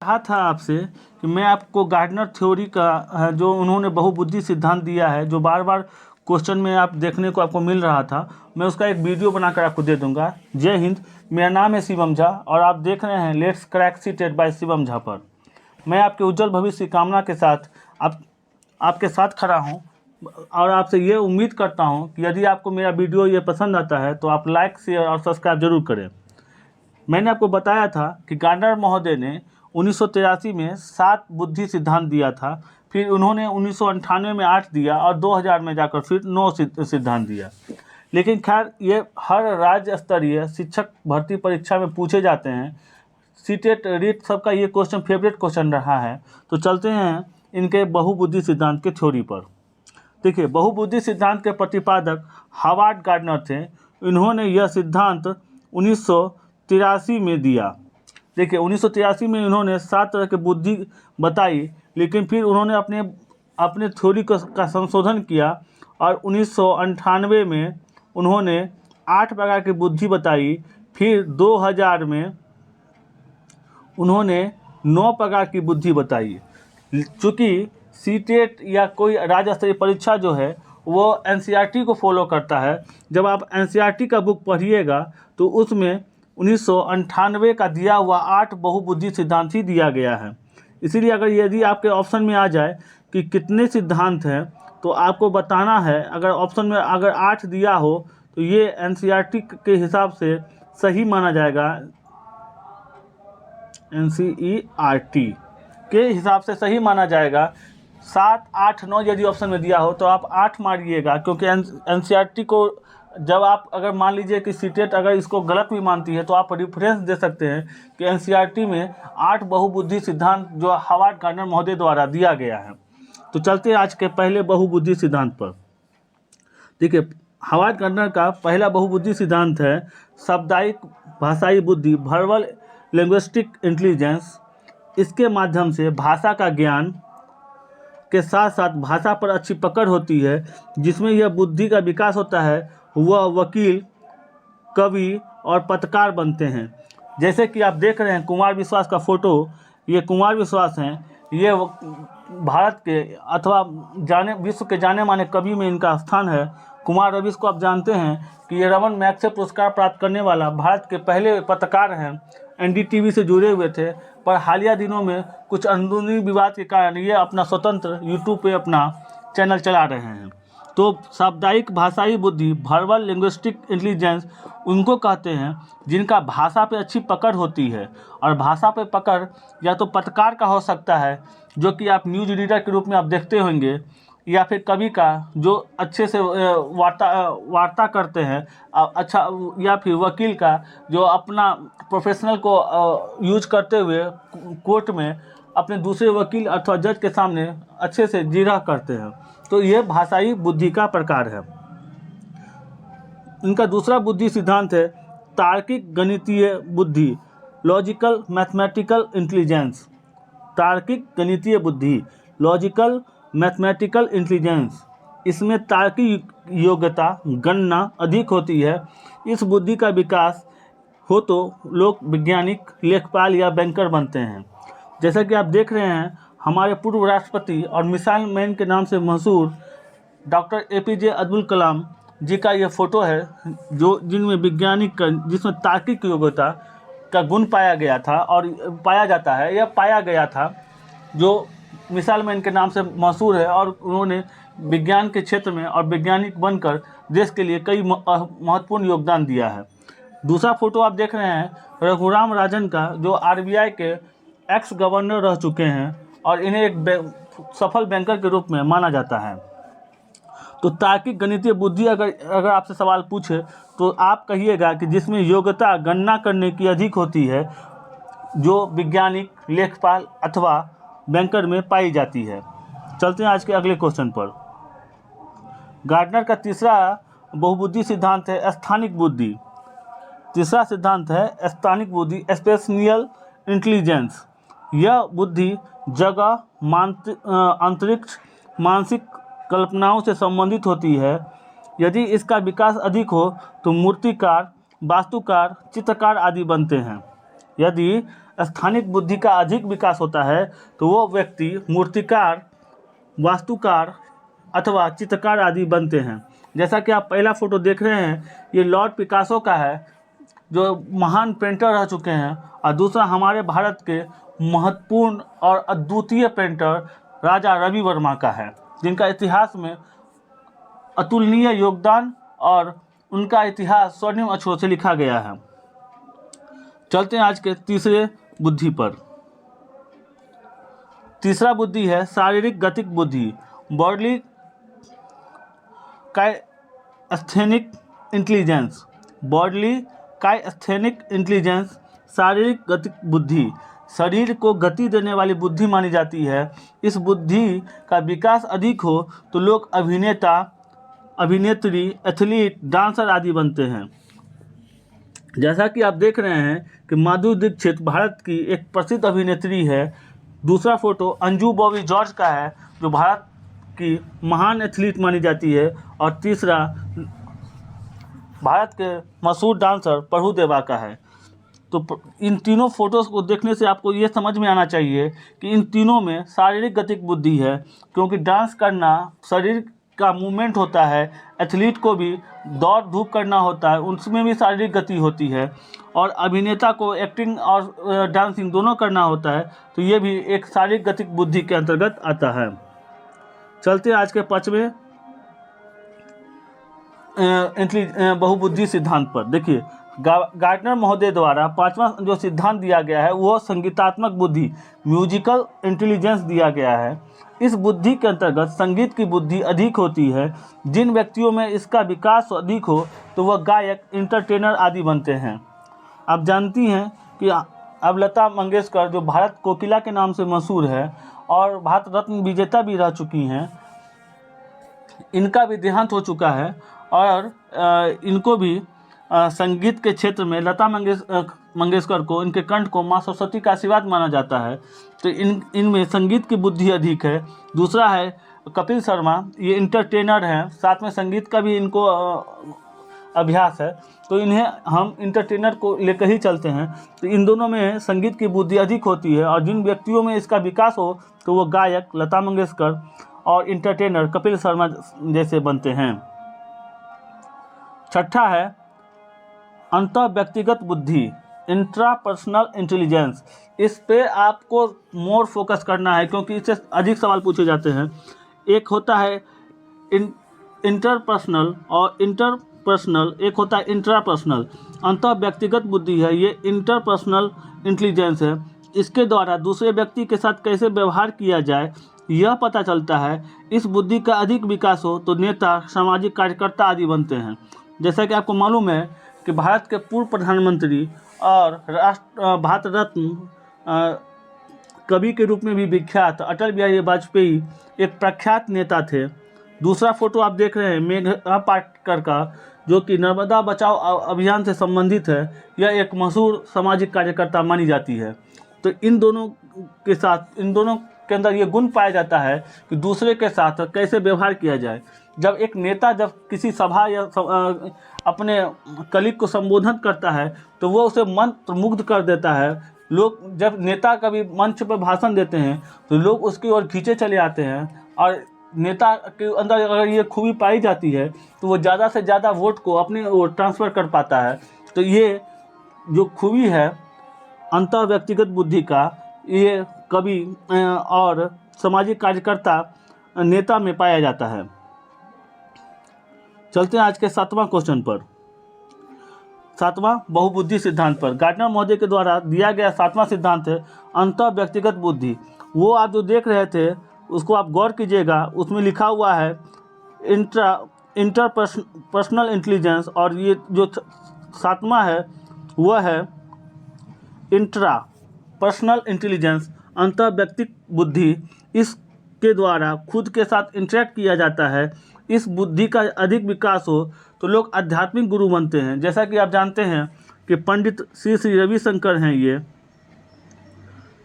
कहा था आपसे कि मैं आपको गार्डनर थ्योरी का जो उन्होंने बहुबुद्धि सिद्धांत दिया है, जो बार बार क्वेश्चन में आप देखने को आपको मिल रहा था, मैं उसका एक वीडियो बनाकर आपको दे दूंगा। जय हिंद, मेरा नाम है शिवम झा और आप देख रहे हैं let's crack CTET by Shivam Jha पर। मैं आपके उज्जवल भविष्य की कामना के साथ आपके साथ खड़ा हूं और आपसे ये उम्मीद करता हूं कि यदि आपको मेरा वीडियो ये पसंद आता है तो आप लाइक, शेयर और सब्सक्राइब जरूर करें। मैंने आपको बताया था कि गार्डनर महोदय ने 1983 में 7 बुद्धि सिद्धांत दिया था, फिर उन्होंने 1998 में 8 दिया और 2000 में जाकर फिर 9 सिद्धांत दिया। लेकिन खैर ये हर राज्य स्तरीय शिक्षक भर्ती परीक्षा में पूछे जाते हैं। सीटेट रीट सबका ये क्वेश्चन फेवरेट क्वेश्चन रहा है। तो चलते हैं इनके बहुबुद्धि सिद्धांत के थ्योरी पर। देखिए, बहुबुद्धि सिद्धांत के प्रतिपादक हावर्ड गार्डनर थे। इन्होंने यह सिद्धांत 1983 में दिया। देखिए, 1983 में इन्होंने 7 तरह की बुद्धि बताई, लेकिन फिर उन्होंने अपने थ्योरी का संशोधन किया और 1998 में उन्होंने 8 प्रकार की बुद्धि बताई। फिर 2000 में उन्होंने 9 प्रकार की बुद्धि बताई। चूँकि सीटेट या कोई राज्य स्तरीय परीक्षा जो है वो एनसीईआरटी को फॉलो करता है। जब आप एनसीईआरटी का बुक पढ़िएगा तो उसमें 1998 का दिया हुआ 8 बहुबुद्धि सिद्धांत ही दिया गया है। इसीलिए अगर यदि आपके ऑप्शन में आ जाए कि कितने सिद्धांत हैं तो आपको बताना है। अगर ऑप्शन में अगर 8 दिया हो तो ये एनसीईआरटी के हिसाब से सही माना जाएगा। एनसीईआरटी के हिसाब से सही माना जाएगा। 7, 8, 9 यदि ऑप्शन में दिया हो तो आप 8 मारिएगा, क्योंकि एनसीईआरटी को जब आप अगर मान लीजिए कि सीटेट अगर इसको गलत भी मानती है तो आप रेफरेंस दे सकते हैं कि एनसीईआरटी में 8 बहुबुद्धि सिद्धांत जो हावर्ड गार्डनर महोदय द्वारा दिया गया है। तो चलते हैं आज के पहले बहुबुद्धि सिद्धांत पर। देखिए, हावर्ड गार्डनर का पहला बहुबुद्धि सिद्धांत है सामुदायिक भाषाई बुद्धि, वर्बल लिंग्विस्टिक इंटेलिजेंस। इसके माध्यम से भाषा का ज्ञान के साथ साथ भाषा पर अच्छी पकड़ होती है। जिसमें यह बुद्धि का विकास होता है वह वकील, कवि और पत्रकार बनते हैं। जैसे कि आप देख रहे हैं कुमार विश्वास का फोटो, ये कुमार विश्वास हैं। ये भारत के अथवा विश्व के जाने माने कवि में इनका स्थान है। कुमार रविश को आप जानते हैं कि ये रमन मैग्सेसे पुरस्कार प्राप्त करने वाला भारत के पहले पत्रकार हैं। एनडीटीवी से जुड़े हुए थे, पर हालिया दिनों में कुछ अंदरूनी विवाद के कारण ये अपना स्वतंत्र यूट्यूब पे अपना चैनल चला रहे हैं। तो सामुदायिक भाषाई बुद्धि, वर्बल लिंग्विस्टिक इंटेलिजेंस उनको कहते हैं जिनका भाषा पे अच्छी पकड़ होती है। और भाषा पे पकड़ या तो पत्रकार का हो सकता है, जो कि आप न्यूज़ रीडर के रूप में आप देखते होंगे, या फिर कवि का जो अच्छे से वार्ता करते हैं अच्छा, या फिर वकील का जो अपना प्रोफेशनल को यूज करते हुए कोर्ट में अपने दूसरे वकील अथवा जज के सामने अच्छे से जिरह करते हैं। तो ये भाषाई बुद्धि का प्रकार है। इनका दूसरा बुद्धि सिद्धांत है तार्किक गणितीय बुद्धि, लॉजिकल मैथमेटिकल इंटेलिजेंस। तार्किक गणितीय बुद्धि, लॉजिकल मैथमेटिकल इंटेलिजेंस, इसमें तार्किक योग्यता, गणना अधिक होती है। इस बुद्धि का विकास हो तो लोग वैज्ञानिक, लेखपाल या बैंकर बनते हैं। जैसा कि आप देख रहे हैं हमारे पूर्व राष्ट्रपति और मिसाइल मैन के नाम से मशहूर डॉक्टर एपीजे अब्दुल कलाम जी का ये फोटो है, जिनमें वैज्ञानिक जिसमें तार्किक योग्यता का गुण पाया गया था और पाया जाता है, यह पाया गया था, जो मिसाइल मैन के नाम से मशहूर है। और उन्होंने विज्ञान के क्षेत्र में और वैज्ञानिक बनकर देश के लिए कई महत्वपूर्ण योगदान दिया है। दूसरा फोटो आप देख रहे हैं रघुराम राजन का, जो आरबीआई के एक्स गवर्नर रह चुके हैं और इन्हें एक सफल बैंकर के रूप में माना जाता है। तो तार्किक गणितीय बुद्धि अगर आपसे सवाल पूछे तो आप कहिएगा कि जिसमें योग्यता गणना करने की अधिक होती है, जो वैज्ञानिक, लेखपाल अथवा बैंकर में पाई जाती है। चलते हैं आज के अगले क्वेश्चन पर। गार्डनर का तीसरा बहुबुद्धि सिद्धांत है स्थानिक बुद्धि। तीसरा सिद्धांत है स्थानिक बुद्धि, स्पेशियल इंटेलिजेंस। यह बुद्धि जगह, अंतरिक्ष, मानसिक कल्पनाओं से संबंधित होती है। यदि इसका विकास अधिक हो तो मूर्तिकार, वास्तुकार, चित्रकार आदि बनते हैं। यदि स्थानिक बुद्धि का अधिक विकास होता है तो वो व्यक्ति मूर्तिकार, वास्तुकार अथवा चित्रकार आदि बनते हैं। जैसा कि आप पहला फोटो देख रहे हैं, ये लॉर्ड पिकासो का है जो महान पेंटर रह चुके हैं, और दूसरा हमारे भारत के महत्वपूर्ण और अद्वितीय पेंटर राजा रवि वर्मा का है, जिनका इतिहास में अतुलनीय योगदान और उनका इतिहास स्वर्णिम अक्षरों से लिखा गया है। चलते हैं आज के तीसरे बुद्धि पर। तीसरा बुद्धि है शारीरिक गतिक बुद्धि, बॉडली काइस्थेनिक इंटेलिजेंस। बॉडली काइस्थेनिक इंटेलिजेंस शारीरिक गतिक बुद्धि शरीर को गति देने वाली बुद्धि मानी जाती है। इस बुद्धि का विकास अधिक हो तो लोग अभिनेता, अभिनेत्री, एथलीट, डांसर आदि बनते हैं। जैसा कि आप देख रहे हैं कि माधुरी दीक्षित भारत की एक प्रसिद्ध अभिनेत्री है। दूसरा फोटो अंजू बॉबी जॉर्ज का है जो भारत की महान एथलीट मानी जाती है। और तीसरा भारत के मशहूर डांसर प्रभु देवा का है। तो इन तीनों फोटोज़ को देखने से आपको ये समझ में आना चाहिए कि इन तीनों में शारीरिक गतिक बुद्धि है, क्योंकि डांस करना शरीर का मूवमेंट होता है, एथलीट को भी दौड़ धूप करना होता है, उसमें भी शारीरिक गति होती है, और अभिनेता को एक्टिंग और डांसिंग दोनों करना होता है, तो ये भी एक शारीरिक गतिक बुद्धि के अंतर्गत आता है। चलते हैं आज के पांचवें बहुबुद्धि सिद्धांत पर। देखिए, गार्डनर महोदय द्वारा पांचवा जो सिद्धांत दिया गया है वो संगीतात्मक बुद्धि, म्यूजिकल इंटेलिजेंस दिया गया है। इस बुद्धि के अंतर्गत संगीत की बुद्धि अधिक होती है। जिन व्यक्तियों में इसका विकास अधिक हो तो वह गायक, इंटरटेनर आदि बनते हैं। आप जानती हैं कि अब लता मंगेशकर जो भारत कोकिला के नाम से मशहूर है और भारत रत्न विजेता भी रह चुकी हैं, इनका भी देहांत हो चुका है, और इनको भी संगीत के क्षेत्र में लता मंगेशकर को, इनके कंठ को माँ सरस्वती का आशीर्वाद माना जाता है। तो इनमें संगीत की बुद्धि अधिक है। दूसरा है कपिल शर्मा, ये इंटरटेनर हैं, साथ में संगीत का भी इनको अभ्यास है, तो इन्हें हम इंटरटेनर को लेकर ही चलते हैं। तो इन दोनों में संगीत की बुद्धि अधिक होती है, और जिन व्यक्तियों में इसका विकास हो तो वो गायक लता मंगेशकर और इंटरटेनर कपिल शर्मा जैसे बनते हैं। छठा है अंतर व्यक्तिगत बुद्धि, इंट्रापर्सनल इंटेलिजेंस। इस पे आपको मोर फोकस करना है क्योंकि इससे अधिक सवाल पूछे जाते हैं। एक होता है इंटरपर्सनल और इंटरपर्सनल, एक होता है इंट्रापर्सनल। अंतर व्यक्तिगत बुद्धि है, ये इंटरपर्सनल इंटेलिजेंस है। इसके द्वारा दूसरे व्यक्ति के साथ कैसे व्यवहार किया जाए यह पता चलता है। इस बुद्धि का अधिक विकास हो तो नेता, सामाजिक कार्यकर्ता आदि बनते हैं। जैसा कि आपको मालूम है कि भारत के पूर्व प्रधानमंत्री और भारत रत्न कवि के रूप में भी विख्यात अटल बिहारी वाजपेयी एक प्रख्यात नेता थे। दूसरा फोटो आप देख रहे हैं मेघा पाटकर का, जो कि नर्मदा बचाओ अभियान से संबंधित है। यह एक मशहूर सामाजिक कार्यकर्ता मानी जाती है। तो इन दोनों के साथ, इन दोनों के अंदर ये गुण पाया जाता है कि दूसरे के साथ कैसे व्यवहार किया जाए। जब एक नेता जब किसी सभा या अपने कलीग को संबोधन करता है तो वो उसे मंत्रमुग्ध कर देता है। लोग जब नेता कभी मंच पर भाषण देते हैं तो लोग उसकी ओर खींचे चले आते हैं, और नेता के अंदर अगर ये खूबी पाई जाती है तो वो ज़्यादा से ज़्यादा वोट को अपनी ओर ट्रांसफ़र कर पाता है। तो ये जो खूबी है अंतर व्यक्तिगत बुद्धि का, ये कवि और सामाजिक कार्यकर्ता नेता में पाया जाता है। चलते हैं आज के सातवां क्वेश्चन पर, सातवां बहुबुद्धि सिद्धांत पर। गार्डनर महोदय के द्वारा दिया गया सातवां सिद्धांत है अंतर व्यक्तिगत बुद्धि। वो आप जो देख रहे थे उसको आप गौर कीजिएगा, उसमें लिखा हुआ है इंटरपर्सनल इंटेलिजेंस, और ये जो सातवां है वह है इंट्रा पर्सनल इंटेलिजेंस, अंतर व्यक्तिक बुद्धि। इसके द्वारा खुद के साथ इंटरेक्ट किया जाता है। इस बुद्धि का अधिक विकास हो तो लोग आध्यात्मिक गुरु बनते हैं। जैसा कि आप जानते हैं कि पंडित श्री रविशंकर हैं,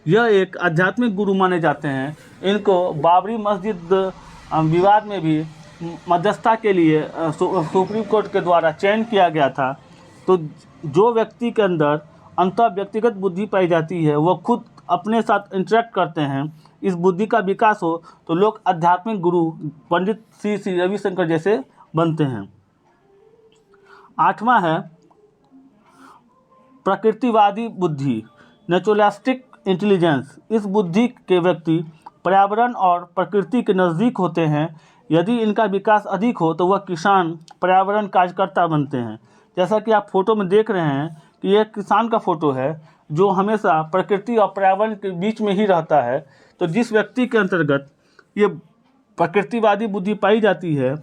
यह एक आध्यात्मिक गुरु माने जाते हैं। इनको बाबरी मस्जिद विवाद में भी मध्यस्थता के लिए सुप्रीम कोर्ट के द्वारा चयन किया गया था। तो जो व्यक्ति के अंदर अंतः व्यक्तिगत बुद्धि पाई जाती है, वह खुद अपने साथ इंटरेक्ट करते हैं। इस बुद्धि का विकास हो तो लोग आध्यात्मिक गुरु पंडित श्री श्री रविशंकर जैसे बनते हैं। 8वां है प्रकृतिवादी बुद्धि, नेचुरलिस्टिक इंटेलिजेंस। इस बुद्धि के व्यक्ति पर्यावरण और प्रकृति के नज़दीक होते हैं। यदि इनका विकास अधिक हो तो वह किसान, पर्यावरण कार्यकर्ता बनते हैं। जैसा कि आप फोटो में देख रहे हैं कि यह किसान का फोटो है जो हमेशा प्रकृति और पर्यावरण के बीच में ही रहता है। तो जिस व्यक्ति के अंतर्गत ये प्रकृतिवादी बुद्धि पाई जाती है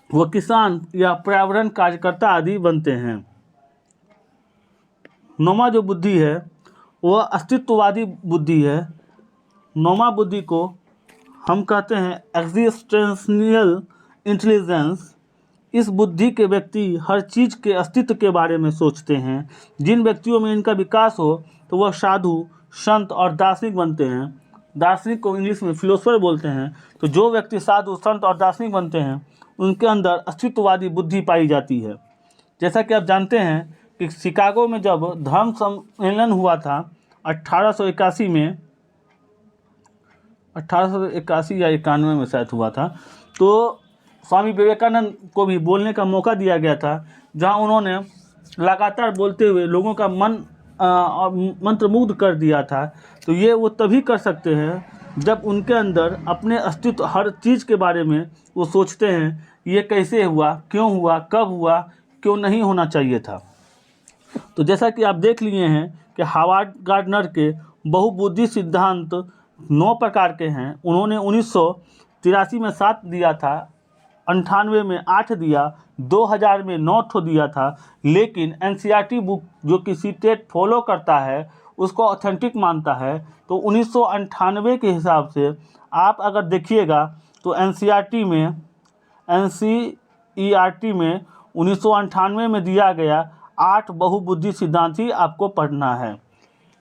वह किसान या पर्यावरण कार्यकर्ता आदि बनते हैं। 9वां जो बुद्धि है वह अस्तित्ववादी बुद्धि है। 9वां बुद्धि को हम कहते हैं एग्जिस्टेंशियल इंटेलिजेंस। इस बुद्धि के व्यक्ति हर चीज़ के अस्तित्व के बारे में सोचते हैं। जिन व्यक्तियों में इनका विकास हो तो वह साधु, संत और दार्शनिक बनते हैं। दार्शनिक को इंग्लिश में फिलोसोफर बोलते हैं। तो जो व्यक्ति साधु, संत और दार्शनिक बनते हैं उनके अंदर अस्तित्ववादी बुद्धि पाई जाती है। जैसा कि आप जानते हैं कि शिकागो में जब धर्म सम्मेलन हुआ था 1881 में, 1881 या 91 में शायद हुआ था, तो स्वामी विवेकानंद को भी बोलने का मौका दिया गया था, जहां उन्होंने लगातार बोलते हुए लोगों का मन मंत्रमुग्ध कर दिया था। तो ये वो तभी कर सकते हैं जब उनके अंदर अपने अस्तित्व, हर चीज़ के बारे में वो सोचते हैं, ये कैसे हुआ, क्यों हुआ, कब हुआ, क्यों नहीं होना चाहिए था। तो जैसा कि आप देख लिए हैं कि हार्वर्ड गार्डनर के बहुबुद्धि सिद्धांत 9 प्रकार के हैं। उन्होंने 1983 में 7 दिया था, 98 में 8 दिया, 2000 में 9 ठो दिया था। लेकिन एनसीईआरटी बुक जो कि सीटेट फॉलो करता है उसको ऑथेंटिक मानता है। तो 1998 के हिसाब से आप अगर देखिएगा तो एनसीईआरटी में 1998 में दिया गया 8 बहुबुद्धि सिद्धांत ही आपको पढ़ना है।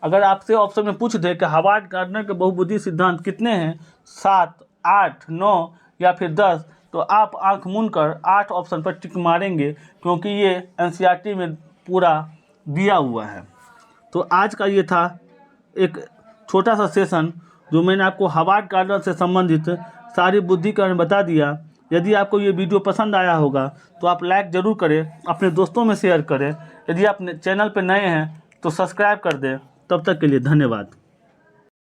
अगर आपसे ऑप्शन में पूछ दे कि हार्वर्ड गार्डनर के बहुबुद्धि सिद्धांत कितने हैं, 7, 8, 9 या फिर 10, तो आप आंख मूंद कर 8 ऑप्शन पर टिक मारेंगे, क्योंकि ये एनसीईआरटी में पूरा दिया हुआ है। तो आज का ये था एक छोटा सा सेशन जो मैंने आपको हार्वर्ड गार्डनर से संबंधित सारी बुद्धि का बता दिया। यदि आपको ये वीडियो पसंद आया होगा तो आप लाइक ज़रूर करें, अपने दोस्तों में शेयर करें। यदि आप चैनल पर नए हैं तो सब्सक्राइब कर दें। तब तक के लिए धन्यवाद।